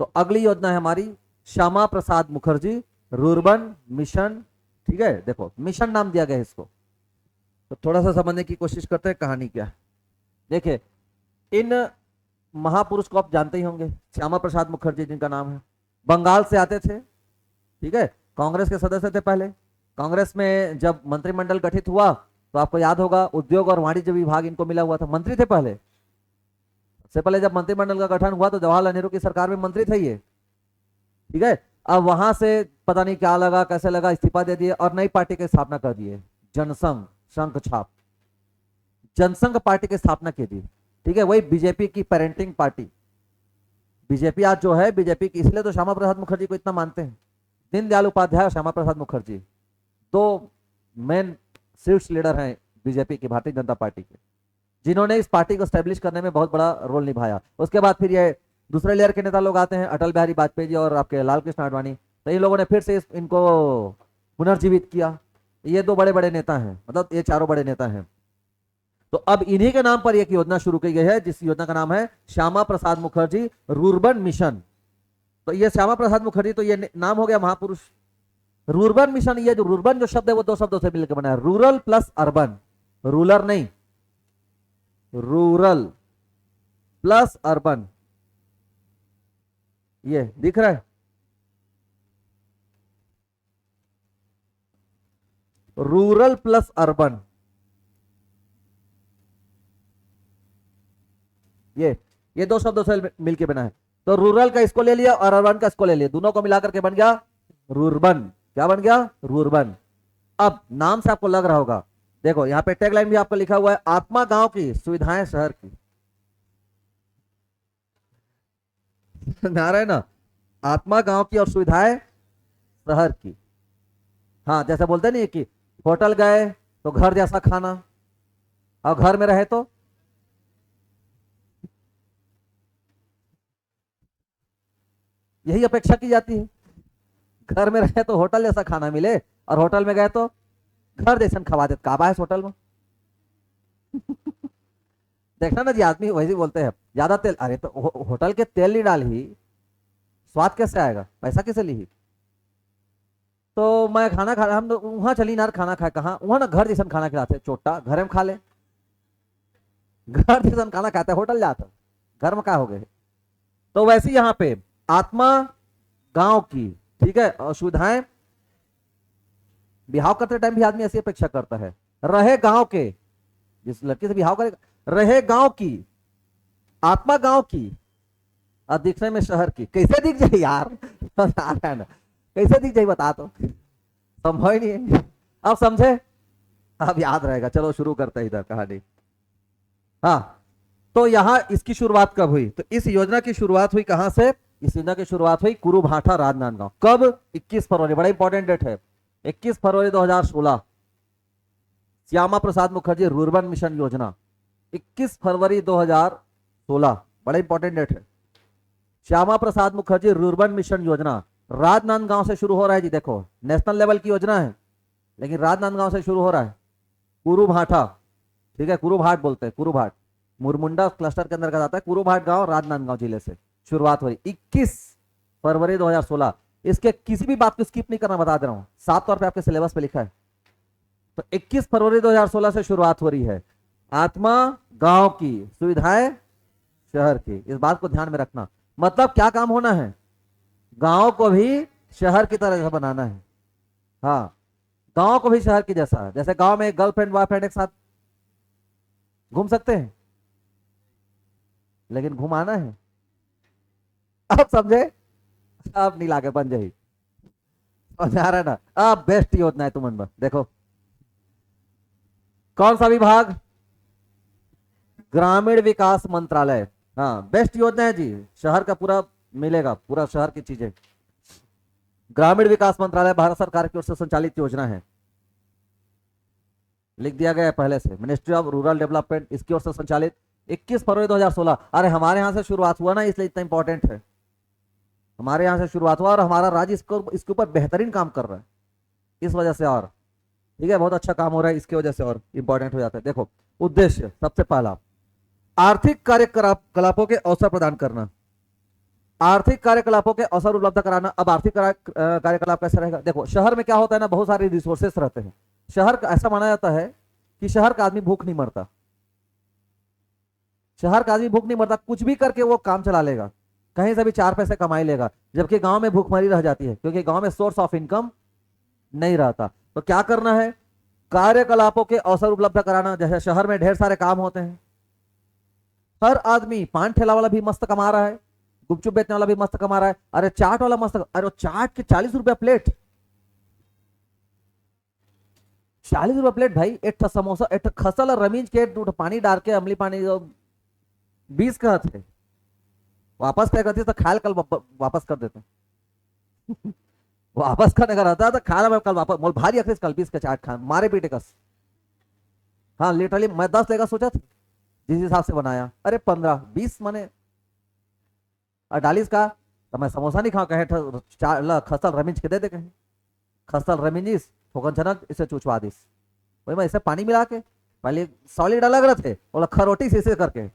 तो अगली योजना है हमारी श्यामा प्रसाद मुखर्जी रूर्बन मिशन। ठीक है, देखो मिशन नाम दिया गया है इसको, तो थोड़ा सा समझने की कोशिश करते हैं कहानी क्या है। देखिए, इन महापुरुष को आप जानते ही होंगे, श्यामा प्रसाद मुखर्जी जिनका नाम है, बंगाल से आते थे। ठीक है, कांग्रेस के सदस्य थे पहले। कांग्रेस में जब मंत्रिमंडल गठित हुआ तो आपको याद होगा उद्योग और वाणिज्य विभाग इनको मिला हुआ था, मंत्री थे पहले। सबसे पहले जब मंत्रिमंडल का गठन हुआ तो जवाहरलाल नेहरू की सरकार में मंत्री थे ये। ठीक है, अब वहां से पता नहीं क्या लगा कैसे लगा, इस्तीफा दे दिए और नई पार्टी की स्थापना कर दिए, जनसंघ, शंख छाप, जनसंघ पार्टी की स्थापना की थी। ठीक है, वही बीजेपी की पेरेंटिंग पार्टी। बीजेपी आज जो है बीजेपी की, इसलिए तो श्यामा प्रसाद मुखर्जी को इतना मानते हैं। दीनदयाल उपाध्याय और श्यामा प्रसाद मुखर्जी दो मेन शीर्ष लीडर हैं बीजेपी की, भारतीय जनता पार्टी के, जिन्होंने इस पार्टी को स्टैब्लिश करने में बहुत बड़ा रोल निभाया। उसके बाद फिर ये दूसरे लेयर के नेता लोग आते हैं, अटल बिहारी वाजपेयी जी और आपके लाल कृष्ण आडवाणी, तो इन लोगों ने फिर से इनको पुनर्जीवित किया। ये दो बड़े बड़े नेता हैं, मतलब ये चारों बड़े नेता हैं। तो अब इन्हीं के नाम पर एक योजना शुरू की गई है, जिस योजना का नाम है श्यामा प्रसाद मुखर्जी रूर्बन मिशन। तो ये श्यामा प्रसाद मुखर्जी, तो ये नाम हो गया महापुरुष। रूर्बन मिशन, ये जो रूर्बन जो शब्द है वो दो शब्दों से मिलकर बना है, रूरल प्लस अर्बन, रूरल नहीं, रूरल प्लस अर्बन। ये दिख रहा है, रूरल प्लस अर्बन, ये दो शब्दों से मिलके बना है। तो रूरल का इसको ले लिया और अर्बन का इसको ले लिया, दोनों को मिलाकर के बन गया रूर्बन। क्या बन गया? रूर्बन। अब नाम से आपको लग रहा होगा, देखो यहां पे टैगलाइन भी आपको लिखा हुआ है, आत्मा गांव की, सुविधाएं शहर की। नारा है ना, आत्मा गांव की और सुविधाएं शहर की। हाँ, जैसे बोलते नहीं कि होटल गए तो घर जैसा खाना, और घर में रहे तो यही अपेक्षा की जाती है, घर में रहे तो होटल जैसा खाना मिले, और होटल में गए तो घर जैसा खवा देते। काबा है होटल में। देखना ना जी, आदमी वैसे बोलते हैं ज्यादा तेल, अरे तो होटल के तेल नहीं डाल ही स्वाद कैसे आएगा, पैसा कैसे ली ही। तो मैं खाना खा, हम वहां चली ना खाना खाए, कहा वहां ना घर जैसा खाना खिलाते, चोटा घर में खा ले, घर जैसा खाना खाते, होटल जाता, घर में क्या हो गए। तो वैसे यहाँ पे आत्मा गांव की, ठीक है, और सुविधाएं, बिहाव करते टाइम भी आदमी ऐसी अपेक्षा करता है, रहे गांव के, जिस लड़की से बिहाव करेगा, रहे गांव की, आत्मा गांव की, और दिखने में शहर की। कैसे दिख जाए यार, कैसे दिख जाए बता, तो संभव ही नहीं है। अब समझे, अब याद रहेगा। चलो शुरू करते हैं इधर कहानी। हाँ, तो यहां इसकी शुरुआत कब हुई? तो इस योजना की शुरुआत हुई कहां से? इस योजना की शुरुआत हुई कुरुभाठा राजनांदगांव। कब? 21 फरवरी, बड़ा इंपॉर्टेंट डेट है, 21 फरवरी 2016। श्यामा प्रसाद मुखर्जी रूर्बन मिशन योजना, 21 फरवरी 2016, बड़ा इंपॉर्टेंट डेट है। श्यामा प्रसाद मुखर्जी रूर्बन मिशन योजना राजनांदगांव से शुरू हो रहा है जी। देखो, नेशनल लेवल की योजना है, लेकिन राजनांदगांव से शुरू हो रहा है। कुरुभाठा, ठीक है, कुरुभाट बोलते हैं, कुरुभाट मुरमुंडा क्लस्टर के अंदर का जाता है। कुरुभाट गांव राजनांदगांव जिले से शुरुआत हुई 21 फरवरी 2016। इसके किसी भी बात को स्किप नहीं करना, बता दे रहा हूं, साफ तौर पे आपके सिलेबस पे लिखा है। तो 21 फरवरी 2016 से शुरुआत हो रही है। आत्मा गांव की, सुविधाएं शहर की, इस बात को ध्यान में रखना। मतलब क्या काम होना है? गांव को भी शहर की तरह बनाना है। हाँ, गांव को भी शहर की जैसा, जैसे गांव में गर्लफ्रेंड बॉयफ्रेंड एक साथ घूम सकते हैं, लेकिन घुमाना है। अब समझे? अब नहीं लागे बन जाए, समझा रहा ना। अब बेस्ट योजना है तुम, देखो कौन सा विभाग? ग्रामीण विकास मंत्रालय। हाँ, बेस्ट योजना है जी, शहर का पूरा मिलेगा, पूरा शहर की चीजें। ग्रामीण विकास मंत्रालय भारत सरकार की ओर से संचालित योजना है, लिख दिया गया है पहले से, मिनिस्ट्री ऑफ रूरल डेवलपमेंट, इसकी ओर से संचालित 21 फरवरी 2016। अरे हमारे यहां से शुरुआत हुआ ना, इसलिए इतना इंपॉर्टेंट है। हमारे यहां से शुरुआत हुआ और हमारा राज्य इसके ऊपर बेहतरीन काम कर रहा है, इस वजह से। और ठीक है, बहुत अच्छा काम हो रहा है, इसकी वजह से और इंपॉर्टेंट हो जाता है। देखो, उद्देश्य सबसे पहला, आर्थिक कार्यकलापों के अवसर प्रदान करना। आर्थिक कार्यकलापों के अवसर उपलब्ध कराना। अब आर्थिक कार्यकलाप कैसे रहेगा? देखो शहर में क्या होता है ना, बहुत सारे रिसोर्सेस रहते हैं। शहर का ऐसा माना जाता है कि शहर का आदमी भूख नहीं मरता, शहर का आदमी भूख नहीं मरता, कुछ भी करके वो काम चला लेगा, कहीं से भी चार पैसे कमाई लेगा। जबकि गांव में भूखमरी रह जाती है, क्योंकि गांव में सोर्स ऑफ इनकम नहीं रहता। तो क्या करना है? कार्यकलापों के अवसर उपलब्ध कराना। जैसे शहर में ढेर सारे काम होते हैं, हर आदमी, पान ठेला वाला भी मस्त कमा रहा है, गुपचुप बेचने वाला भी मस्त कमा रहा है, अरे चाट वाला मस्त, अरे वो चाट के 40 रुपया प्लेट, 40 रुपया प्लेट भाई। एक ठा समोसा, एक ठा खसल और रमीज के पानी डाल के, अमली पानी 20 का थे, वापस पे करती तो खाल कल वापस कर देते वापस करने का रहता है तो खाना मैं कल वापस, मोल भारी अखरीस कल 20 का चाट खा मारे पीटे कस। हाँ लिटरली मैं 10 लेगा सोचा था, जिस हिसाब से बनाया, अरे 15 20 मैंने 48 का। तो मैं समोसा नहीं खाऊं, कहे खसल रमीज के दे दे, कहीं खसल रमीजिस ठोकन छनक इसे चुचवा दिस। वही मैं इसे पानी मिला के, पहले सॉलिड अलग रहते और खरोटी से इसे करके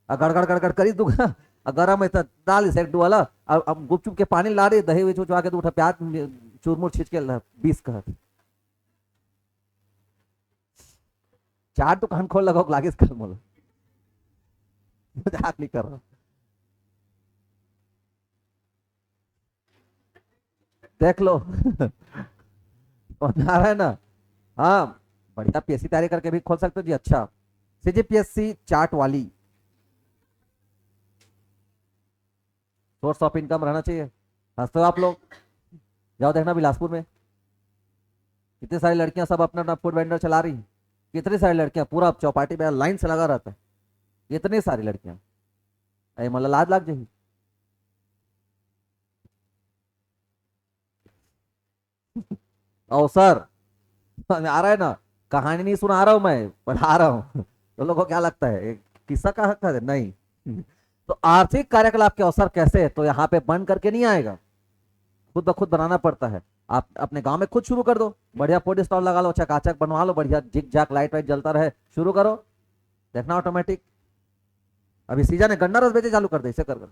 गड़गड़ गड़गड़ करी दूंगा, गरम है डाल इसे एक वाला, अब गुपचुप के पानी ला रही, दही चुचवा के तो उठा प्याज चूरमुर छींच के 20 का। चार दुकान खोल लगाओ लागिस कल मोल, मजाक नहीं कर रहा। देख लो बना रहा है ना। हाँ बढ़िया, पीएससी तैयारी करके भी खोल सकते हो जी। अच्छा सीजीपीएससी चार्ट वाली सोर्स ऑफ इनकम रहना चाहिए। हंसते हो आप लोग, जाओ देखना बिलासपुर में कितनी सारी लड़कियां सब अपना अपना फूड वेंडर चला रही हैं, कितनी सारी लड़कियां, पूरा चौपाटी पे लाइन से लगा रहता है, इतनी सारी लड़कियां, अरे मतलब लाज लाग जाएगी। अवसर आ रहा है ना, कहानी नहीं सुना रहा हूं मैं, पढ़ा रहा हूं तो लोगों को क्या लगता है एक किस्सा का हक है? नहीं तो आर्थिक कार्यकलाप के अवसर कैसे? तो यहाँ पे बन करके नहीं आएगा, खुद ब खुद बनाना पड़ता है। आप अपने गांव में खुद शुरू कर दो, बढ़िया फूड स्टॉल लगा लो, चकाचक बनवा लो, बढ़िया जिक जाक लाइट वाइट जलता रहे, शुरू करो, देखना ऑटोमेटिक। अभी सीजन है, गन्ना रस बेचे चालू कर दे इसे कर।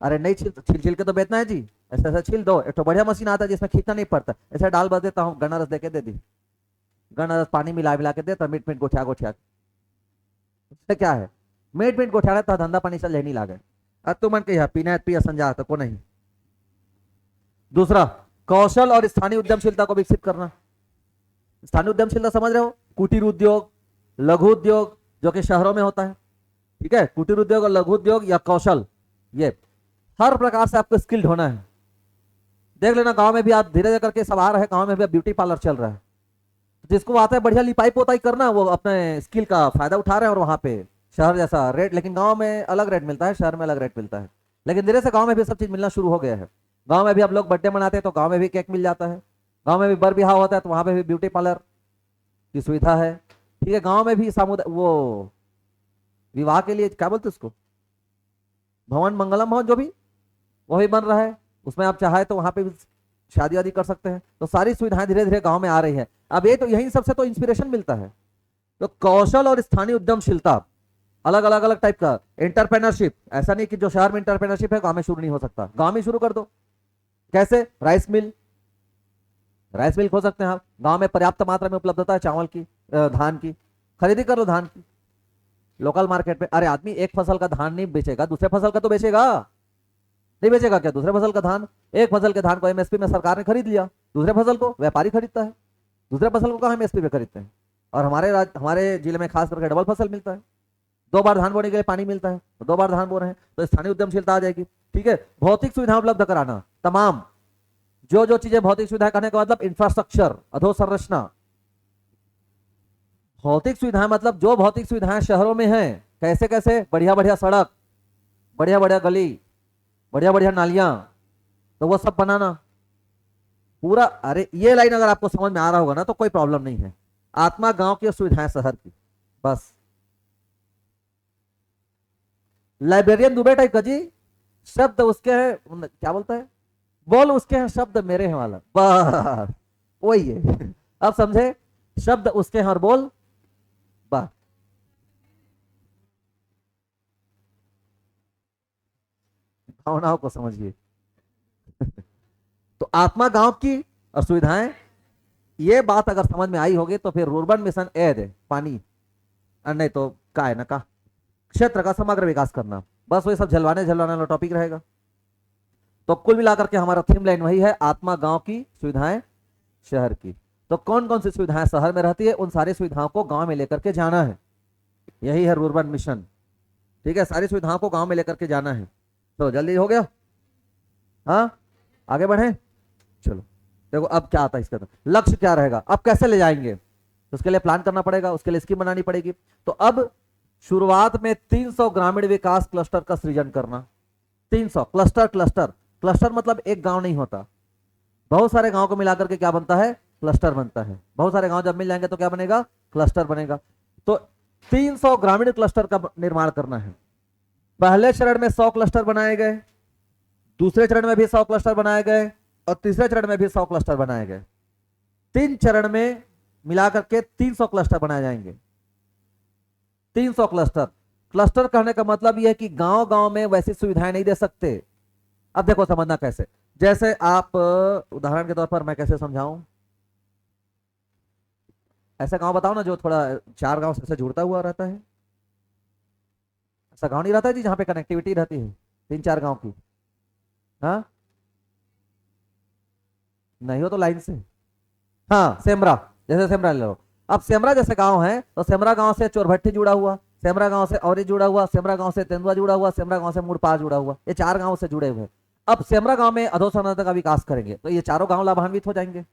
अरे नहीं छिल छिल छिल के तो बेचना है जी, ऐसा ऐसा छिल दो, एक तो बढ़िया मशीन आता है जिसमें खींचना नहीं पड़ता, ऐसा डाल बस देता हूँ, गन्ना रस देके दे दी, गन्ना रस पानी मिला मिला के देता, मीट मीट गोठिया गोठिया, उससे क्या है, मीट मीट गोठिया तो धंधा पानी चल नहीं लागे। अब तू मन के पीना पिया संजा तो को नहीं। दूसरा, कौशल और स्थानीय उद्यमशीलता को विकसित करना। स्थानीय उद्यमशीलता समझ रहे हो? कुटीर उद्योग, लघु उद्योग जो कि शहरों में होता है, ठीक है, कुटीर उद्योग और लघु उद्योग या कौशल, ये हर प्रकार से आपको स्किल्ड होना है। देख लेना गांव में भी आप धीरे धीरे करके सब आ रहे हैं, गांव में भी ब्यूटी पार्लर चल रहा है, जिसको आता है बढ़िया लिपाई पोताई करना, वो अपने स्किल का फायदा उठा रहे हैं, और वहां पे शहर जैसा रेट, लेकिन गांव में अलग रेट मिलता है, शहर में अलग रेट मिलता है। लेकिन धीरे से गांव में भी सब चीज मिलना शुरू हो गया है। गांव में भी हम लोग बर्थडे मनाते हैं तो गांव में भी केक मिल जाता है, गांव में भी बर बिहाव होता है तो वहां पे भी ब्यूटी पार्लर की सुविधा है, ठीक है। गांव में भी सामुदाय वो विवाह के लिए क्या बोलते उसको, भवन मंगलम भवन जो भी वही बन रहा है, उसमें आप चाहे तो वहां पे भी शादी वादी कर सकते हैं। तो सारी सुविधाएं धीरे धीरे गांव में आ रही है। अब ये तो यही सबसे तो इंस्पिरेशन मिलता है। तो कौशल और स्थानीय उद्यमशीलता, अलग अलग अलग टाइप का एंटरप्रेन्योरशिप, ऐसा नहीं कि जो शहर में एंटरप्रेन्योरशिप है गांव में शुरू नहीं हो सकता, गांव में शुरू कर दो। कैसे? राइस मिल, राइस मिल खोल सकते हैं आप, गांव में पर्याप्त मात्रा में उपलब्धता है चावल की, धान की, खरीदी कर लो धान की लोकल मार्केट में। अरे आदमी एक फसल का धान नहीं बेचेगा, दूसरे फसल का तो बेचेगा, नहीं बेचेगा क्या दूसरे फसल का धान? एक फसल के धान को एमएसपी में सरकार ने खरीद लिया, दूसरे फसल को व्यापारी खरीदता है, दूसरे फसल को कहाँ एमएसपी में खरीदते हैं। और हमारे जिले में खास करके डबल फसल मिलता है, 2 बार धान बोने के लिए पानी मिलता है, तो 2 बार धान बो रहे हैं, तो स्थानीय उद्यमशीलता आ जाएगी, ठीक है। भौतिक सुविधा उपलब्ध कराना, तमाम जो जो चीजें भौतिक सुविधा करने का मतलब इंफ्रास्ट्रक्चर, अधोसंरचना। भौतिक सुविधाएं मतलब जो भौतिक सुविधाएं शहरों में हैं, कैसे कैसे, बढ़िया बढ़िया सड़क, बढ़िया बढ़िया गली, बढ़िया बढ़िया नालियां, तो वो सब बनाना पूरा। अरे ये लाइन अगर आपको समझ में आ रहा होगा ना तो कोई प्रॉब्लम नहीं है। आत्मा गांव की और सुविधाएं शहर की, बस। लाइब्रेरियन दुबे टाइप का जी, शब्द उसके हैं, क्या बोलता है, बोल उसके हैं शब्द मेरे हैं वाला, बस वही है। अब समझे, शब्द उसके हैं और बोल बस। भावनाओं को समझिए। तो आत्मा गांव की और सुविधाएं, ये बात अगर समझ में आई होगी तो फिर रुर्बन मिशन एड है पानी, और नहीं तो का है ना का क्षेत्र का समग्र विकास करना, बस वही सब झलवाने झलवाने वाला टॉपिक रहेगा। तो कुल मिलाकर के हमारा थीम लाइन वही है, आत्मा गांव की, सुविधाएं शहर की। तो कौन कौन सी सुविधाएं शहर में रहती है, उन सारी सुविधाओं को गांव में लेकर के जाना है, यही है रुर्बन मिशन। ठीक है, सारी सुविधाओं को गांव में लेकर के जाना है। तो जल्दी हो गया, हाँ आगे बढ़े। चलो देखो अब क्या आता है इसका, लक्ष्य क्या रहेगा, अब कैसे ले जाएंगे, तो उसके लिए प्लान करना पड़ेगा, उसके लिए स्कीम बनानी पड़ेगी। तो अब शुरुआत में 300 ग्रामीण विकास क्लस्टर का सृजन करना। 300 क्लस्टर, क्लस्टर क्लस्टर मतलब एक गांव नहीं होता, बहुत सारे गांव को मिलाकर के क्या बनता है, क्लस्टर बनता है। बहुत सारे गांव जब मिल जाएंगे तो क्या बनेगा, क्लस्टर बनेगा। तो 300 ग्रामीण क्लस्टर का निर्माण करना है। पहले चरण में 100 क्लस्टर बनाए गए, दूसरे चरण में भी 100 क्लस्टर बनाए गए, और तीसरे चरण में भी 100 क्लस्टर बनाए गए। 3 चरण में मिलाकर के 300 क्लस्टर बनाए जाएंगे। 300 क्लस्टर, क्लस्टर कहने का मतलब यह है कि गांव गांव में वैसी सुविधाएं नहीं दे सकते। अब देखो समझना कैसे, जैसे आप उदाहरण के तौर पर मैं कैसे समझाऊं, ऐसा गांव बताओ ना जो थोड़ा 4 गांव से जुड़ता हुआ रहता है। ऐसा गांव नहीं रहता है जी जहां पे कनेक्टिविटी रहती है 3-4 गांव की, हाँ नहीं हो तो लाइन से, हाँ सेमरा, जैसे सेमरा ले लो। अब सेमरा जैसे गांव है तो सेमरा गांव से चोरभट्टी जुड़ा हुआ, सेमरा गांव से औरी जुड़ा हुआ, सेमरा गांव से तेंदुआ जुड़ा हुआ, सेमरा गांव से मुड़पार जुड़ा हुआ, ये 4 गांव से जुड़े हुए। अब सेमरा गांव में अधोसंरचना का विकास करेंगे तो ये चारों गांव लाभान्वित हो जाएंगे।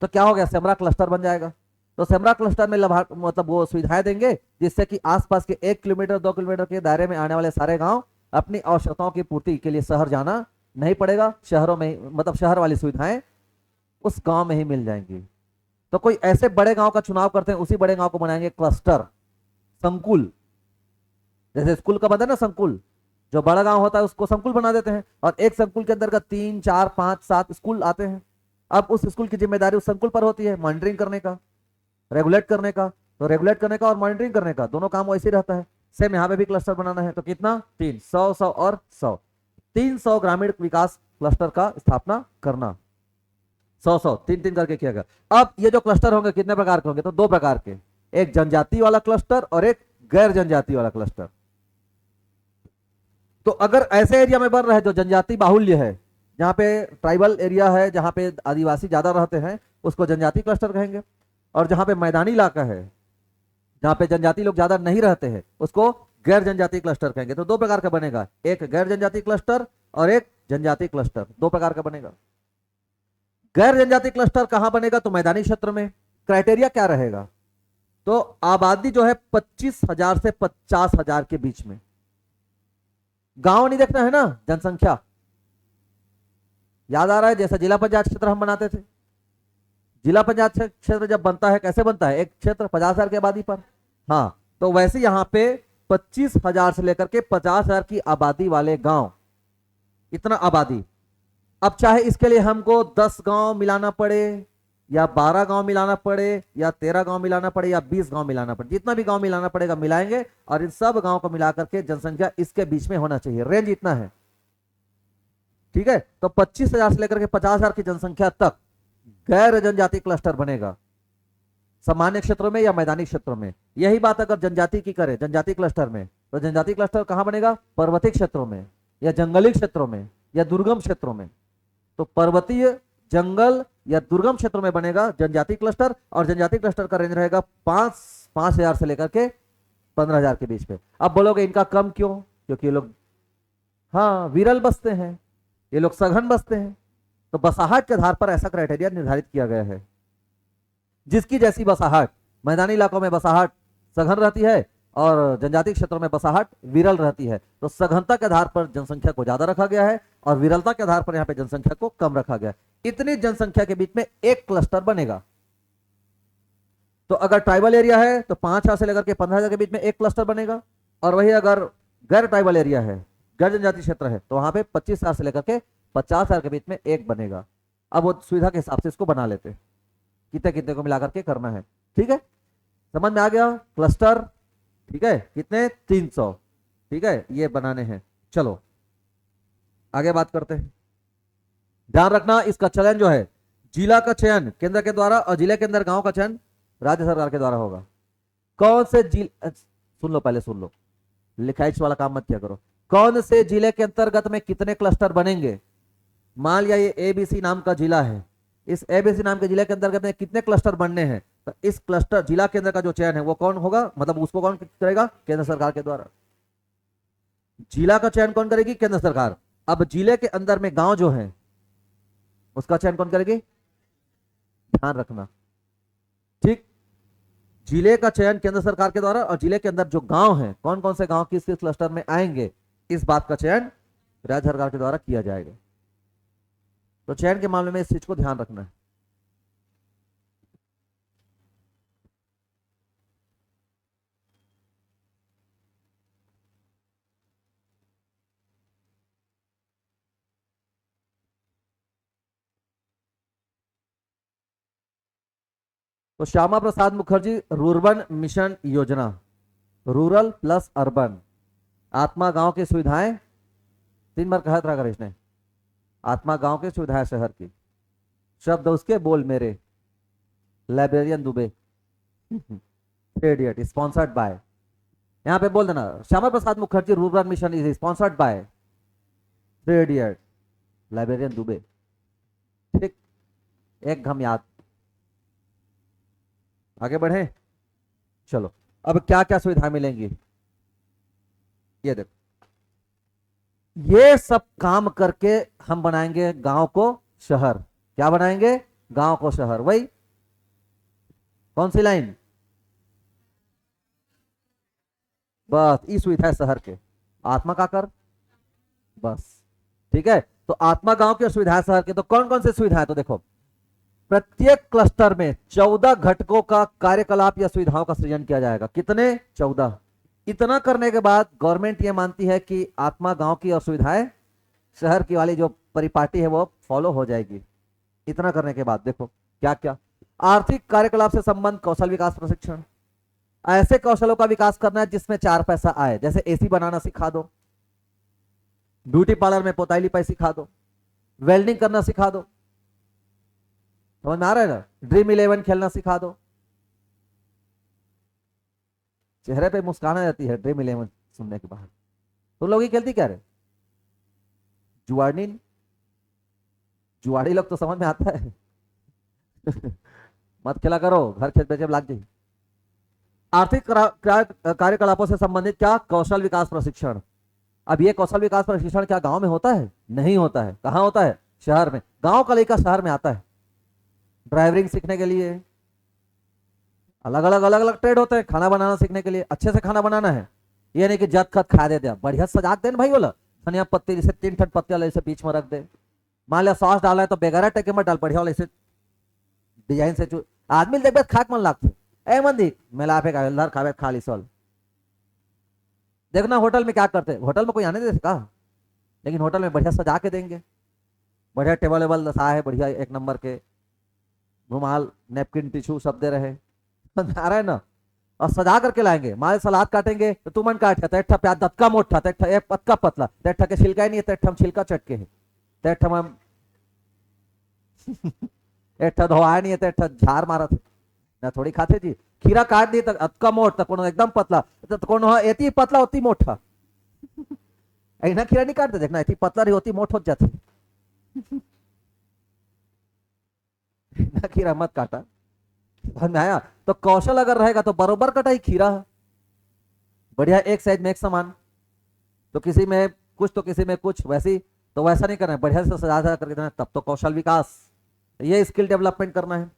तो क्या हो गया, सेमरा क्लस्टर बन जाएगा। तो सेमरा क्लस्टर में मतलब वो सुविधाएं देंगे जिससे कि आसपास के 1 किलोमीटर 2 किलोमीटर के दायरे में आने वाले सारे गांव अपनी आवश्यकताओं की पूर्ति के लिए शहर जाना नहीं पड़ेगा, शहरों में मतलब शहर वाली सुविधाएं उस गांव में ही मिल जाएंगी। तो कोई ऐसे बड़े गांव का चुनाव करते हैं, उसी बड़े गांव को बनाएंगे क्लस्टर, संकुल। जैसे स्कूल का बनता है ना संकुल, जो बड़ा गांव होता है उसको संकुल बना देते हैं, और एक संकुल के अंतर्गत 3, 4, 5, 7 स्कूल आते हैं। अब उस स्कूल की जिम्मेदारी उस संकुल पर होती है मॉनिटरिंग करने का, रेगुलेट करने का। तो रेगुलेट करने का और मॉनिटरिंग करने का दोनों काम वैसे ही रहता है। सेम यहाँ पे भी क्लस्टर बनाना है, तो कितना 3, 100, 100 और 100, 300 ग्रामीण विकास क्लस्टर का स्थापना करना। 100-100 3-3 करके किया गया। अब ये जो क्लस्टर होंगे कितने प्रकार के होंगे, तो 2 प्रकार के, एक जनजाति वाला क्लस्टर और एक गैर जनजाति वाला क्लस्टर। तो अगर ऐसे एरिया में बन रहा है जो जनजाति बाहुल्य है, जहां पे ट्राइबल एरिया है, जहां पे आदिवासी ज्यादा रहते हैं, उसको जनजाति क्लस्टर कहेंगे। और जहां पे मैदानी इलाका है, जहां पे जनजाति लोग ज्यादा नहीं रहते हैं, उसको गैर जनजाति क्लस्टर कहेंगे। तो 2 प्रकार का बनेगा, एक गैर जनजाति क्लस्टर और एक जनजाति क्लस्टर, 2 प्रकार का बनेगा। गैर जनजाति क्लस्टर कहां बनेगा, तो मैदानी क्षेत्र में। क्राइटेरिया क्या रहेगा, तो आबादी जो है 25,000 से 50,000 के बीच में। गांव नहीं देखना है ना, जनसंख्या। याद आ रहा है जैसा जिला पंचायत क्षेत्र हम बनाते थे, जिला पंचायत क्षेत्र जब बनता है कैसे बनता है, एक क्षेत्र 50,000 की आबादी पर, हाँ तो वैसे यहां पे 25,000 से लेकर के 50,000 की आबादी वाले गांव, इतना आबादी। अब चाहे इसके लिए हमको 10 गांव मिलाना पड़े या 12 गांव मिलाना पड़े या 13 गांव मिलाना पड़े या 20 गांव मिलाना पड़े, जितना भी गांव मिलाना पड़ेगा मिलाएंगे, और इन सब गांव को मिलाकर के जनसंख्या इसके बीच में होना चाहिए, रेंज इतना है। ठीक है, तो 25,000 से लेकर के 50,000 की जनसंख्या तक गैर जनजाति क्लस्टर बनेगा, सामान्य क्षेत्रों में या मैदानी क्षेत्रों में। यही बात अगर जनजाति की करें, जनजाति क्लस्टर में, तो जनजाति क्लस्टर कहां बनेगा, पर्वतीय क्षेत्रों में या जंगली क्षेत्रों में या दुर्गम क्षेत्रों में। तो पर्वतीय, जंगल या दुर्गम क्षेत्रों में बनेगा जनजाति क्लस्टर, और जनजाति क्लस्टर का रेंज रहेगा 5,000 से लेकर के 15,000 के बीच में। अब बोलोगे इनका कम क्यों, क्योंकि ये लोग हाँ विरल बसते हैं, ये लोग सघन बसते हैं। तो बसाहट के आधार पर ऐसा क्राइटेरिया निर्धारित किया गया है। जिसकी जैसी बसाहट, मैदानी इलाकों में बसाहट सघन रहती है और जनजाति क्षेत्रों में बसाहट विरल रहती है। तो सघनता के आधार पर जनसंख्या को ज्यादा रखा गया है और विरलता के आधार पर यहाँ पे जनसंख्या को कम रखा गया है। इतनी जनसंख्या के बीच में एक क्लस्टर बनेगा। तो अगर ट्राइबल एरिया है तो 5,000 से लेकर के 15,000 के बीच में एक क्लस्टर बनेगा, और वही अगर गैर ट्राइबल एरिया है, गैर जनजाति क्षेत्र है, तो वहां पे 25,000 से लेकर के 50,000 के बीच में एक बनेगा। अब वो सुविधा के हिसाब से इसको बना लेते हैं, कितने कितने को मिलाकर के करना है। ठीक है, समझ में आ गया क्लस्टर। ठीक है, कितने 300। ठीक है, ये बनाने हैं। चलो आगे बात करते हैं। ध्यान रखना, इसका चयन जो है, जिला का चयन केंद्र के द्वारा और जिले के अंदर गांव का चयन राज्य सरकार के द्वारा होगा। कौन से जिले, सुन लो पहले सुन लो, लिखाइश वाला काम मत किया करो। कौन से जिले के अंतर्गत में कितने क्लस्टर बनेंगे? मान लिया ये एबीसी नाम का जिला है, इस एबीसी नाम के जिले के अंतर्गत में कितने क्लस्टर बनने हैं, तो इस क्लस्टर जिला केंद्र का जो चयन है वो कौन होगा, मतलब उसको कौन करेगा? केंद्र सरकार के द्वारा। जिला का चयन कौन करेगी? केंद्र सरकार। अब जिले के अंदर में गांव जो है उसका चयन कौन करेगी? ध्यान रखना, ठीक, जिले का चयन केंद्र सरकार के द्वारा और जिले के अंदर जो गांव है, कौन कौन से गांव किस किस क्लस्टर में आएंगे, इस बात का चयन राज्य सरकार के द्वारा किया जाएगा। तो चयन के मामले में इस चीज को ध्यान रखना है। तो श्यामा प्रसाद मुखर्जी रूरबन मिशन योजना, रूरल प्लस अर्बन, आत्मा गांव की सुविधाएं, 3 बार कहा था इसने, आत्मा गांव की सुविधाएं शहर की, शब्द उसके बोल मेरे, librarian Dubey, idiot, sponsored by, यहां पे बोल देना Shyama Prasad Mukherjee rural mission is sponsored by idiot librarian Dubey, ठीक, एक घम याद। आगे बढ़े, चलो अब क्या क्या सुविधा मिलेंगी ये देखो। ये सब काम करके हम बनाएंगे गांव को शहर। क्या बनाएंगे? गांव को शहर। वही कौन सी लाइन? बस ई सुविधा है शहर के, आत्मा का कर, बस, ठीक है। तो आत्मा गांव की और सुविधा शहर के। तो कौन कौन सी सुविधा है? तो देखो, प्रत्येक क्लस्टर में 14 घटकों का कार्यकलाप या सुविधाओं का सृजन किया जाएगा। कितने? 14। इतना करने के बाद गवर्नमेंट ये मानती है कि आत्मा गांव की और सुविधाएं शहर की वाली जो परिपाटी है वो फॉलो हो जाएगी। इतना करने के बाद देखो क्या क्या, आर्थिक कार्यकलाप से संबंध, कौशल विकास प्रशिक्षण, ऐसे कौशलों का विकास करना है जिसमें 4 पैसा आए, जैसे एसी बनाना सिखा दो, ब्यूटी पार्लर में पोताई लिपाई सिखा दो, वेल्डिंग करना सिखा दो, समझ में आ रहा है ना, ड्रीम 11 खेलना सिखा दो। चेहरे पे मुस्कान आ जाती है ड्रीम 11 सुनने के बाद। तो लोग ही खेलती क्या रे? जुआड़ी, जुआड़ी लोग तो समझ में आता है। मत खेला करो, घर खेत बेचे लाग जाए। आर्थिक कार्यकलापों से संबंधित क्या? कौशल विकास प्रशिक्षण। अब ये कौशल विकास प्रशिक्षण क्या गांव में होता है? नहीं होता है। कहां होता है? शहर में। गांव का लड़का शहर में आता है ड्राइविंग सीखने के लिए, अलग अलग ट्रेड होते हैं, खाना बनाना सीखने के लिए। अच्छे से खाना बनाना है, ये नहीं कि जत खत खा दे दिया, बढ़िया सजा दे भाई, बोला धनिया पत्ती जैसे 3 ठट पत्ते वाले बीच में रख दे। मान लिया सॉस डाला है तो बेगारा टके मत डाल, बढ़िया वाले ऐसे डिजाइन से आदमी देख खाक मन लागते ए मंदी मिला पे खावे खा ली सोल। देखना होटल में क्या करते हैं, होटल में कोई आने दे का, लेकिन होटल में बढ़िया सजा के देंगे, बढ़िया टेबल वेबल दशा है, बढ़िया एक नंबर के रुमाल नेपकिन टिश्यू सब दे रहे आ रहा है ना, और सजा करके लाएंगे। माल सलाद काटेंगे तो तू मन काट तेठा प्याज दत्का मोटा तेठा एक पत्का पतला तेठा के छिलका ही नहीं है, तेठा हम छिलका चटके है, तेठा हम एठा धोआ नहीं है, तेठा झार मारा थे ना, थोड़ी खाते जी। खीरा काट दी तक अतका मोट तक कोनो एकदम पतला, तो कोनो एती पतला होती मोटा, ऐना खीरा नहीं काटते, देखना एती पतला रही होती मोट हो जाती। खीरा मत काटा, आया। तो कौशल अगर रहेगा तो बरोबर कटाई खीरा, बढ़िया एक साइज में एक समान, तो किसी में कुछ तो किसी में कुछ, वैसी तो वैसा नहीं करना है, बढ़िया से सजा करके देना, तब तो कौशल विकास, ये स्किल डेवलपमेंट करना है।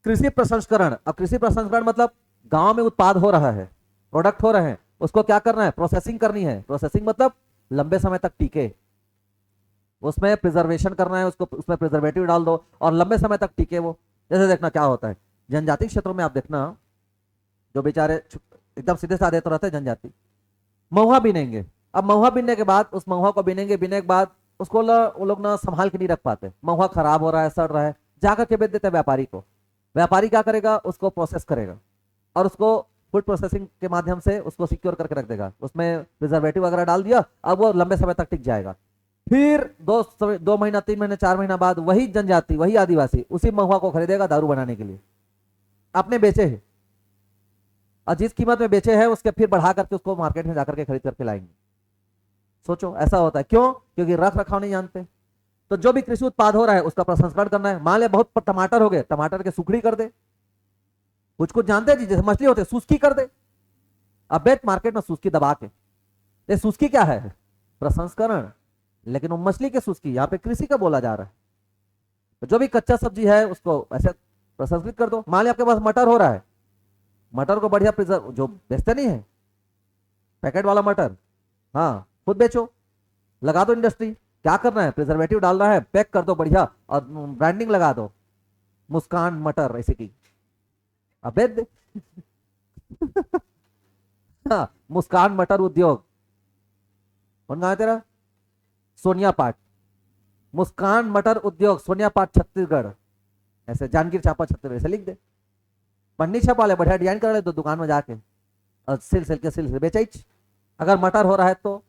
कृषि प्रसंस्करण। अब कृषि प्रसंस्करण मतलब गांव में उत्पाद हो रहा है, प्रोडक्ट हो रहे हैं, उसको क्या करना है? प्रोसेसिंग करनी है। प्रोसेसिंग मतलब लंबे समय तक टिके, उसमें प्रिजर्वेशन करना है, उसको उसमें प्रिजर्वेटिव डाल दो और लंबे समय तक टिके वो। जैसे देखना क्या होता है जनजाति क्षेत्रों में, आप देखना जो बेचारे एकदम सीधे साधे तो रहते हैं जनजाति, महुआ बीनेंगे। अब महुआ बीनने के बाद उस महुआ को बीनेंगे, बीने के बाद उसको वो लोग ना संभाल के नहीं रख पाते, महुआ खराब हो रहा है, सड़ रहा है, जाकर के बेच देते हैं व्यापारी को। व्यापारी क्या करेगा? उसको प्रोसेस करेगा और उसको फूड प्रोसेसिंग के माध्यम से उसको सिक्योर करके रख देगा, उसमें प्रिजर्वेटिव वगैरह डाल दिया, अब वो लंबे समय तक टिक जाएगा। फिर 2 महीना 3 महीने 4 महीना बाद वही जनजाति, वही आदिवासी उसी महुआ को खरीदेगा दारू बनाने के लिए, आपने बेचे है, और जिस कीमत में बेचे हैं उसके फिर बढ़ा करके उसको मार्केट में जाकर के खरीद करके लाएंगे। सोचो ऐसा होता है क्यों? क्योंकि रख रखाव नहीं जानते। तो जो भी कृषि उत्पाद हो रहा है उसका प्रसंस्करण करना है। मान लिया बहुत टमाटर हो गए, टमाटर के सुखड़ी कर दे, कुछ कुछ जानते हैं जी, जैसे मछली होते सुस्की कर दे, अब बेच मार्केट में सुस्की दबा के। ये सुस्की क्या है? प्रसंस्करण। लेकिन वो मछली के सुस्की, यहाँ पे कृषि का बोला जा रहा है। तो जो भी कच्चा सब्जी है उसको ऐसे प्रसंस्कृत कर दो। मान लिया आपके पास मटर हो रहा है, मटर को बढ़िया प्रिजर्व, जो बेचते नहीं है पैकेट वाला मटर, हाँ खुद बेचो, लगा दो इंडस्ट्री। क्या करना है? प्रिजर्वेटिव डालना है, पैक कर दो बढ़िया और ब्रांडिंग लगा दो, मुस्कान मटर ऐसे की, अब बेच दे। हाँ, मुस्कान मटर उद्योग। कौन गाँव है तेरा? सोनिया पाठ। मुस्कान मटर उद्योग सोनिया पाठ छत्तीसगढ़, ऐसे जांजगीर चांपा छत्तीसगढ़ ऐसे लिख दे, पन्नी छपा ले, बढ़िया डिजाइन कर ले तो दुकान में जाके और सिल सिल के बेचाइच। अगर मटर हो रहा है तो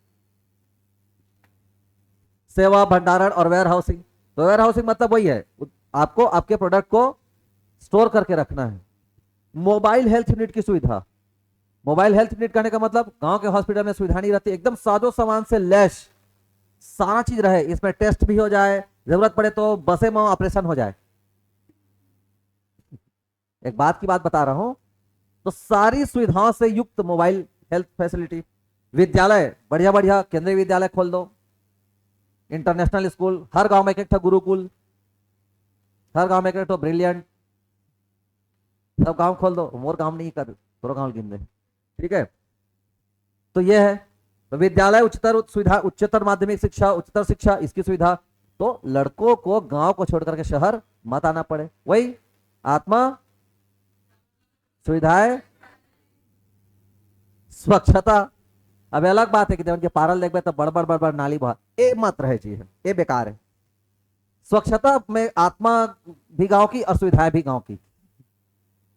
सेवा भंडारण और वेयर हाउसिंग। तो वेयर हाउसिंग मतलब वही है, आपको आपके प्रोडक्ट को स्टोर करके रखना है। मोबाइल हेल्थ यूनिट की सुविधा। मोबाइल हेल्थ यूनिट करने का मतलब गांव के हॉस्पिटल में सुविधा नहीं रहती, एकदम साजो सामान से लैस सारा चीज रहे, इसमें टेस्ट भी हो जाए, जरूरत पड़े तो बसे में ऑपरेशन हो जाए। एक बात की बात बता रहा हूं, तो सारी सुविधाओं से युक्त मोबाइल हेल्थ फैसिलिटी। विद्यालय, बढ़िया बढ़िया केंद्रीय विद्यालय खोल दो, इंटरनेशनल स्कूल, हर गांव में एक एक गुरुकुल, हर गांव में एक एक ब्रिलियंट, सब गांव खोल दो। मोर गांव नहीं कर, थोड़ा गांव गिन दे, ठीक है। तो यह है तो विद्यालय, उच्चतर सुविधा, उच्चतर माध्यमिक शिक्षा, उच्चतर शिक्षा, इसकी सुविधा। तो लड़कों को गांव को छोड़कर के शहर मत आना पड़े। वही आत्मा, सुविधाएं, स्वच्छता। अब अलग बात है कि जब पारल देख तो बड़ बड़ बड़ बड़ नाली बहुत, ये मत रहे चीज, ये बेकार है। स्वच्छता में आत्मा भी गांव की और सुविधाएं भी गांव की,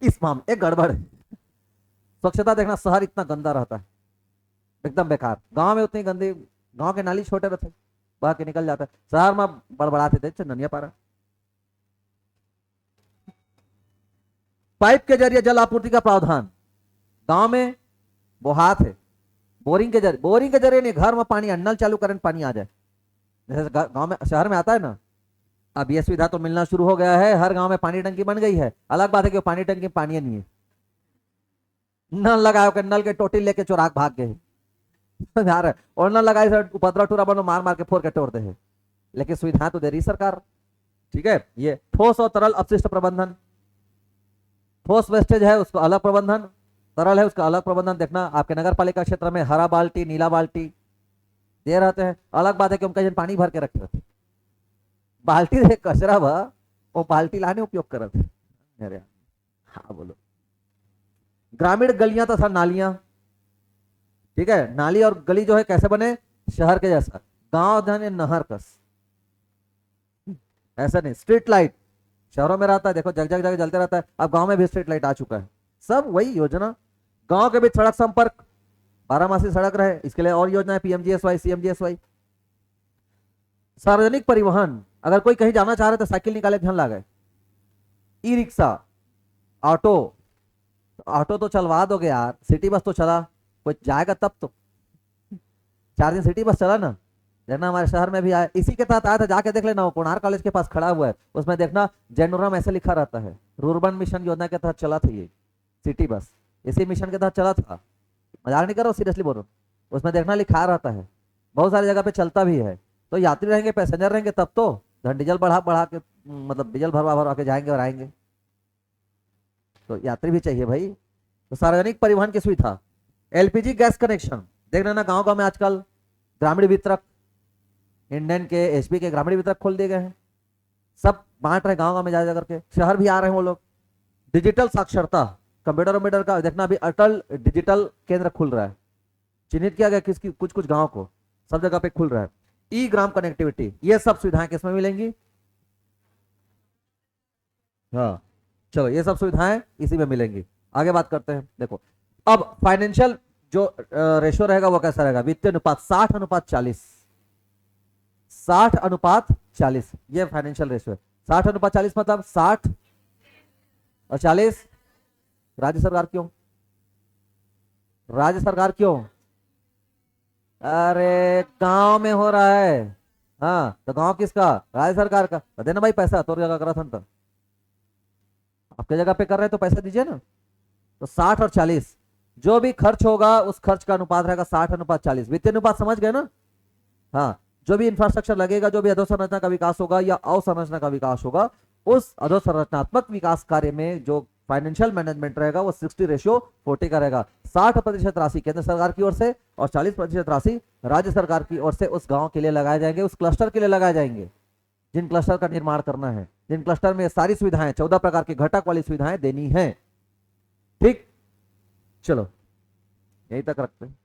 इस मामले एक गड़बड़ है। स्वच्छता देखना, शहर इतना गंदा रहता है, एकदम बेकार। गांव में उतनी गंदी, गांव के नाली छोटे रहते, बह के निकल जाता है। शहर में बड़बड़ाते थे चंदनिया पारा। पाइप के जरिए जल आपूर्ति का प्रावधान। गांव में बोहात है, बोरिंग के जरिए नहीं, घर में पानी, नल चालू करें पानी आ जाए, जैसे गांव में शहर में आता है ना। अब यह सुविधा तो मिलना शुरू हो गया है, हर गांव में पानी टंकी बन गई है। अलग बात है कि पानी टंकी में पानी नहीं है, नल लगाओ के नल के टोटी लेके चोराक भाग गए और नल लगाए उपद्रव टूरा बनो, मार मार के फोड़ के तोड़ते हैं। लेकिन सुविधा तो दे रही सरकार, ठीक है। ये ठोस और तरल अपशिष्ट प्रबंधन। ठोस वेस्टेज है उसको अलग प्रबंधन, तरल है उसका अलग प्रबंधन। देखना आपके नगर पालिका क्षेत्र में हरा बाल्टी नीला बाल्टी दे रहते हैं। अलग बात है कि उनका पानी भर के रखे रहते, बाल्टी रहे कचरा वो बाल्टी लाने उपयोग कर रहे थे। हाँ बोलो। ग्रामीण गलियां तथा नालियां, ठीक है। नाली और गली जो है कैसे बने? शहर के जैसा, गांव धन नहर कस, ऐसा नहीं। स्ट्रीट लाइट शहरों में रहता है, देखो जग जग जग जलते रहता है, अब गांव में भी स्ट्रीट लाइट आ चुका है। सब वही योजना। गांव के बीच सड़क संपर्क, 12 मासी सड़क रहे, इसके लिए और योजना है, पीएमजीएसवाई, सीएमजीएसवाई। सार्वजनिक परिवहन, अगर कोई कहीं जाना चाह रहे तो साइकिल निकाले ध्यान लगे। ई रिक्शा, ऑटो, ऑटो तो चलवा दोगे यार, सिटी बस तो चला, कोई जाएगा तब तो। 4 दिन सिटी बस चला ना, देखना हमारे शहर में भी आया, इसी के तहत आया था, जाके देख लेना, वो कोणार कॉलेज के पास खड़ा हुआ है, उसमें देखना जैनुरम ऐसे लिखा रहता है। रूरबन मिशन योजना के तहत चला था ये सिटी बस, इसी मिशन के तहत चला था, मजाक नहीं कर रहा हूँ, सीरियसली बोल रहा हूँ। उसमें देखना लिखा रहता है, बहुत सारी जगह पे चलता भी है। तो यात्री रहेंगे, पैसेंजर रहेंगे, तब तो डीजल बढ़ा बढ़ा के, मतलब डीजल भरवा भरवा के जाएंगे और आएंगे, तो यात्री भी चाहिए भाई। तो सार्वजनिक परिवहन की सुविधा। एलपीजी गैस कनेक्शन, देख लेना गांव गांव में आजकल ग्रामीण वितरक, इंडियन के, एचपी के ग्रामीण वितरक खोल दिए गए हैं, सब बांट रहे गांव गांव में जा जा करके। शहर भी आ रहे हैं वो लोग। डिजिटल साक्षरता, कंप्यूटर वम्प्यूटर का देखना, अभी अटल डिजिटल केंद्र खुल रहा है, चिन्हित किया गया किसकी, कुछ कुछ गांव को, सब जगह पे खुल रहा है। ई ग्राम कनेक्टिविटी, ये सब सुविधाएं किसमें मिलेंगी? हाँ चलो, ये सब सुविधाएं इसी में मिलेंगी। आगे बात करते हैं। देखो अब फाइनेंशियल जो रेशो रहेगा वो कैसा रहेगा? वित्तीय अनुपात 60:40, 60:40, ये फाइनेंशियल रेशियो है। 60:40 मतलब 60 और 40। राज्य सरकार क्यों? राज्य सरकार क्यों? अरे गांव में हो रहा है। हाँ तो गांव किसका? राज्य सरकार का। तो देना भाई पैसा, तो जगह करा था तो आपके जगह पे कर रहे हैं तो पैसा दीजिए ना। तो 60 और 40 जो भी खर्च होगा उस खर्च का अनुपात रहेगा 60:40। वित्तीय अनुपात समझ गए ना? हाँ, जो भी इंफ्रास्ट्रक्चर लगेगा, जो भी अधोसंरचना का विकास होगा या अवसंरचना का विकास होगा, उस अधोसंरचनात्मक विकास कार्य में जो फाइनेंशियल मैनेजमेंट रहेगा वो 60:40 का रहेगा। 60% राशि केंद्र सरकार की ओर से और 40% राशि राज्य सरकार की ओर से उस गांव के लिए लगाए जाएंगे, उस क्लस्टर के लिए लगाए जाएंगे जिन क्लस्टर का निर्माण करना है, जिन क्लस्टर में सारी सुविधाएं 14 प्रकार की घटक वाली सुविधाएं देनी है। ठीक, चलो यहीं तक रखते हैं।